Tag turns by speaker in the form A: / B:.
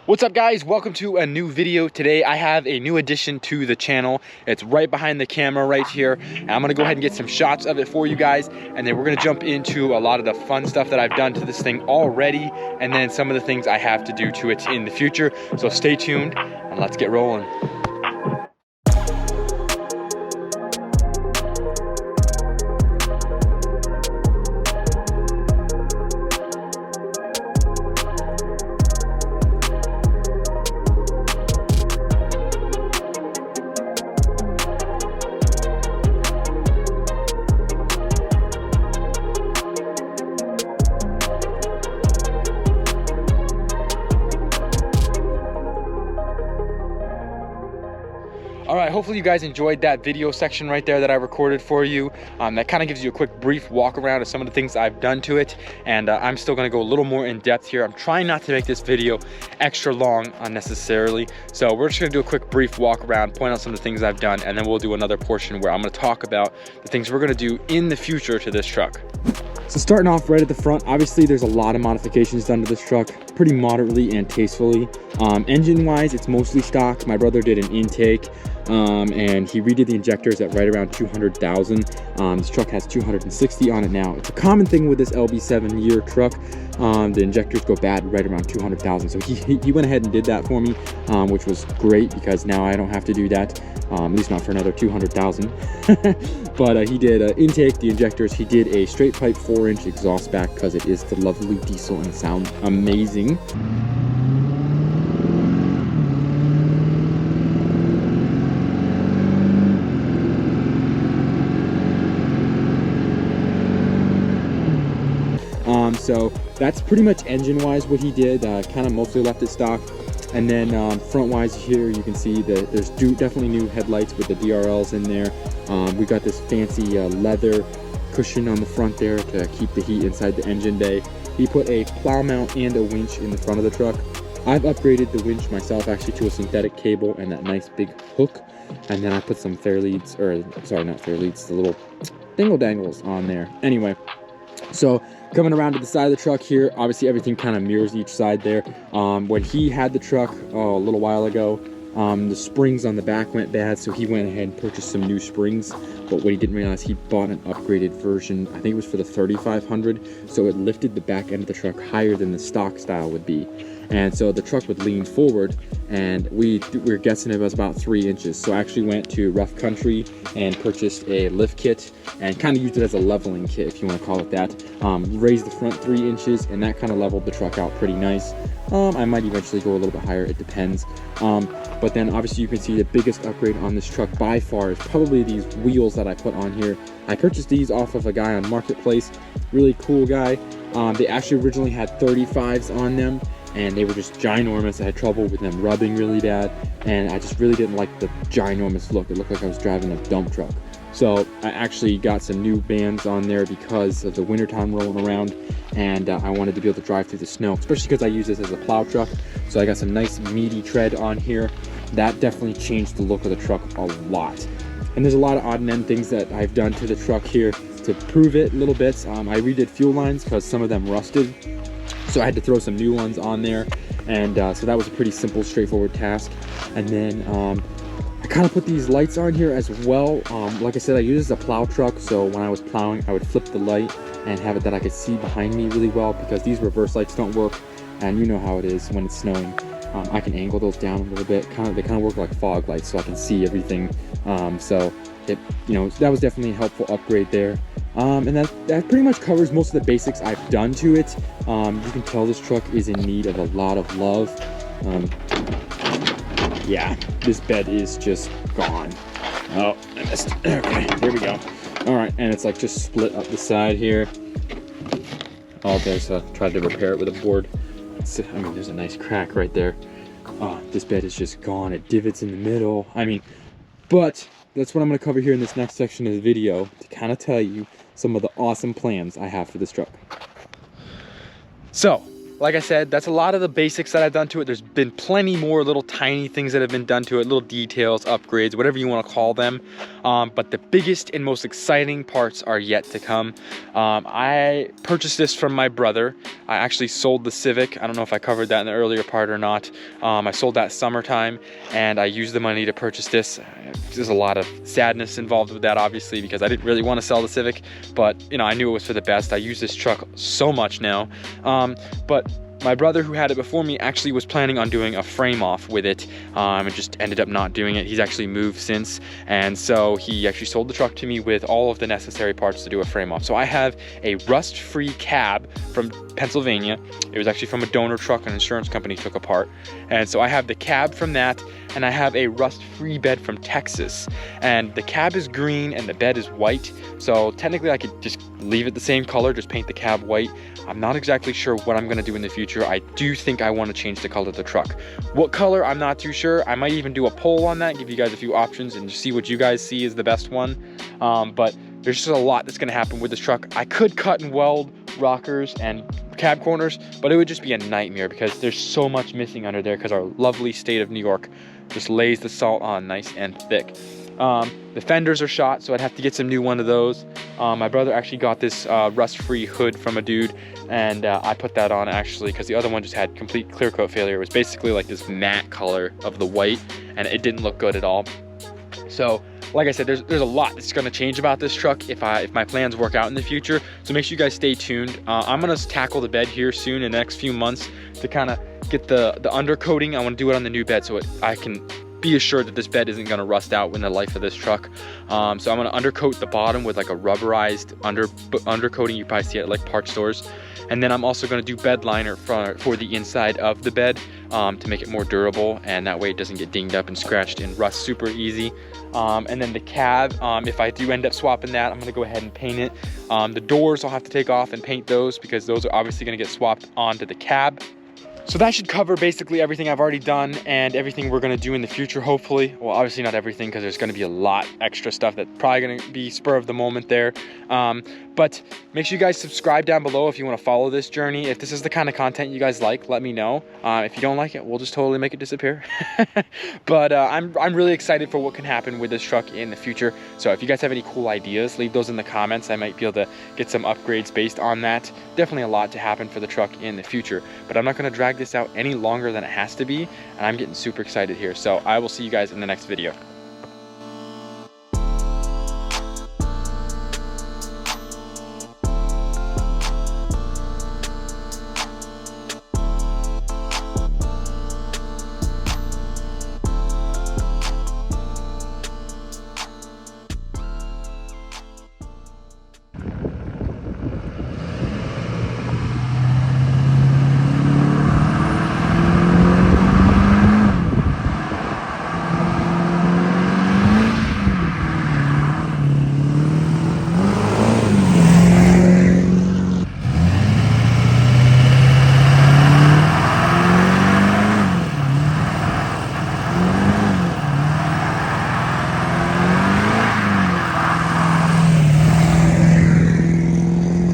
A: What's up guys, welcome to a new video. Today I have a new addition to the channel. It's right behind the camera right here, and I'm gonna go ahead and get some shots of it for you guys, and then we're gonna jump into a lot of the fun stuff that I've done to this thing already, and then some of the things I have to do to it in the future. So stay tuned and let's get rolling. All right, hopefully you guys enjoyed that video section right there that I recorded for you. That kind of gives you a quick brief walk around of some of the things I've done to it. And I'm still gonna go a little more in depth here. I'm trying not to make this video extra long unnecessarily. So we're just gonna do a quick brief walk around, point out some of the things I've done, and then we'll do another portion where I'm gonna talk about the things we're gonna do in the future to this truck. So starting off right at the front, obviously there's a lot of modifications done to this truck, pretty moderately and tastefully. Engine wise, it's mostly stock. My brother did an intake and he redid the injectors at right around 200,000. This truck has 260 on it now. It's a common thing with this LB7 year truck. The injectors go bad right around 200,000. So he went ahead and did that for me, which was great because now I don't have to do that, at least not for another 200,000. But he did intake, the injectors. He did a straight pipe 4-inch exhaust back because it is the lovely diesel and it sounds amazing. So that's pretty much engine wise what he did, kind of mostly left it stock. And then front wise here you can see that there's definitely new headlights with the DRLs in there. We got this fancy leather cushion on the front there to keep the heat inside the engine bay. He put a plow mount and a winch in the front of the truck. I've upgraded the winch myself actually to a synthetic cable and that nice big hook. And then I put some Fairleads, or sorry, not Fairleads, the little dingle dangles on there. Anyway, so coming around to the side of the truck here, obviously everything kind of mirrors each side there. When he had the truck a little while ago, the springs on the back went bad, so he went ahead and purchased some new springs. But what he didn't realize, he bought an upgraded version. I think it was for the 3500, so it lifted the back end of the truck higher than the stock style would be. And so the truck would lean forward, and we were guessing it was about 3 inches. So I actually went to Rough Country and purchased a lift kit and kind of used it as a leveling kit, if you want to call it that. Raised the front 3 inches, and that kind of leveled the truck out pretty nice. I might eventually go a little bit higher, it depends. But then obviously you can see the biggest upgrade on this truck by far is probably these wheels that I put on here. I purchased these off of a guy on Marketplace, really cool guy. They actually originally had 35s on them, and they were just ginormous. I had trouble with them rubbing really bad, and I just really didn't like the ginormous look. It looked like I was driving a dump truck. So I actually got some new bands on there because of the wintertime rolling around, and I wanted to be able to drive through the snow, especially because I use this as a plow truck. So I got some nice meaty tread on here. That definitely changed the look of the truck a lot. And there's a lot of odd and end things that I've done to the truck here to prove it little bits. I redid fuel lines because some of them rusted. So I had to throw some new ones on there, and so that was a pretty simple, straightforward task. And then I kind of put these lights on here as well. Like I said, I use this as a plow truck, so when I was plowing, I would flip the light and have it that I could see behind me really well, because these reverse lights don't work, and you know how it is when it's snowing. I can angle those down a little bit. They kind of work like fog lights, so I can see everything. So it, that was definitely a helpful upgrade there. And that pretty much covers most of the basics I've done to it. You can tell this truck is in need of a lot of love. Yeah, this bed is just gone. Oh, I missed it. Okay, there we go. All right, and it's like just split up the side here. Oh, there's tried to repair it with a board. I mean, there's a nice crack right there. Oh, this bed is just gone. It divots in the middle. I mean, but that's what I'm going to cover here in this next section of the video, to kind of tell you some of the awesome plans I have for this truck. So like I said, that's a lot of the basics that I've done to it. There's been plenty more little tiny things that have been done to it, little details, upgrades, whatever you want to call them. But the biggest and most exciting parts are yet to come. I purchased this from my brother. I actually sold the Civic. I don't know if I covered that in the earlier part or not. I sold that summertime, and I used the money to purchase this. There's a lot of sadness involved with that, obviously, because I didn't really want to sell the Civic, but you know, I knew it was for the best. I use this truck so much now. But my brother, who had it before me, actually was planning on doing a frame off with it, and just ended up not doing it. He's actually moved since, and so he actually sold the truck to me with all of the necessary parts to do a frame off. So I have a rust-free cab from Pennsylvania. It was actually from a donor truck an insurance company took apart, and so I have the cab from that, and I have a rust-free bed from Texas. And the cab is green and the bed is white, so technically I could just leave it the same color, just paint the cab white. I'm not exactly sure what I'm gonna do in the future. I do think I want to change the color of the truck. What color, I'm not too sure. I might even do a poll on that, give you guys a few options and see what you guys see is the best one. But there's just a lot that's gonna happen with this truck. I could cut and weld rockers and cab corners, but it would just be a nightmare because there's so much missing under there because our lovely state of New York just lays the salt on nice and thick. The fenders are shot, so I'd have to get some new one of those. My brother actually got this rust-free hood from a dude, and I put that on actually because the other one just had complete clear coat failure. It was basically like this matte color of the white, and it didn't look good at all. So like I said, there's a lot that's going to change about this truck if my plans work out in the future. So make sure you guys stay tuned. I'm going to tackle the bed here soon in the next few months to kind of get the undercoating. I want to do it on the new bed so I can be assured that this bed isn't going to rust out in the life of this truck. So I'm going to undercoat the bottom with like a rubberized undercoating you probably see at like parts stores. And then I'm also going to do bed liner for the inside of the bed to make it more durable, and that way it doesn't get dinged up and scratched and rust super easy. And then the cab, if I do end up swapping that, I'm going to go ahead and paint it. The doors I'll have to take off and paint those because those are obviously going to get swapped onto the cab. So that should cover basically everything I've already done and everything we're gonna do in the future, hopefully. Well, obviously not everything because there's gonna be a lot extra stuff that's probably gonna be spur of the moment there. But make sure you guys subscribe down below if you wanna follow this journey. If this is the kind of content you guys like, let me know. If you don't like it, we'll just totally make it disappear. But I'm really excited for what can happen with this truck in the future. So if you guys have any cool ideas, leave those in the comments. I might be able to get some upgrades based on that. Definitely a lot to happen for the truck in the future, but I'm not gonna drag this out any longer than it has to be, and I'm getting super excited here. So I will see you guys in the next video.